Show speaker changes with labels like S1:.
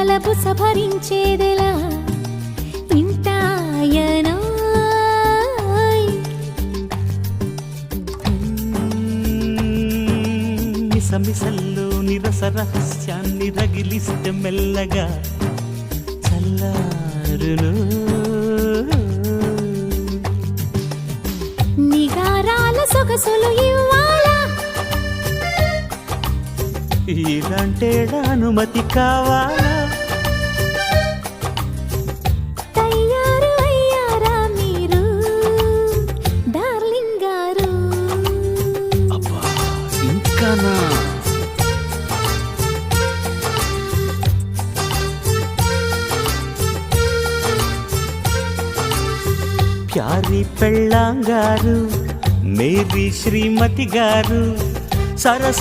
S1: తలబుస భరించేదెలా వింటాయనో
S2: మిసమిసల్లో నిరస రహస్యాన్ని రగిలిస్తే మెల్లగా చల్లారును
S1: నిగారాల సొగసులు ఇవ్వాలా
S2: ఇలాంటి అనుమతి కావాలా
S1: తయారు అయ్యారా మీరు డార్లింగ్ గారు
S2: అబ్బా ఇంకానా ప్యారి పెళ్ళాంగారు మేరీ శ్రీమతి గారు సరస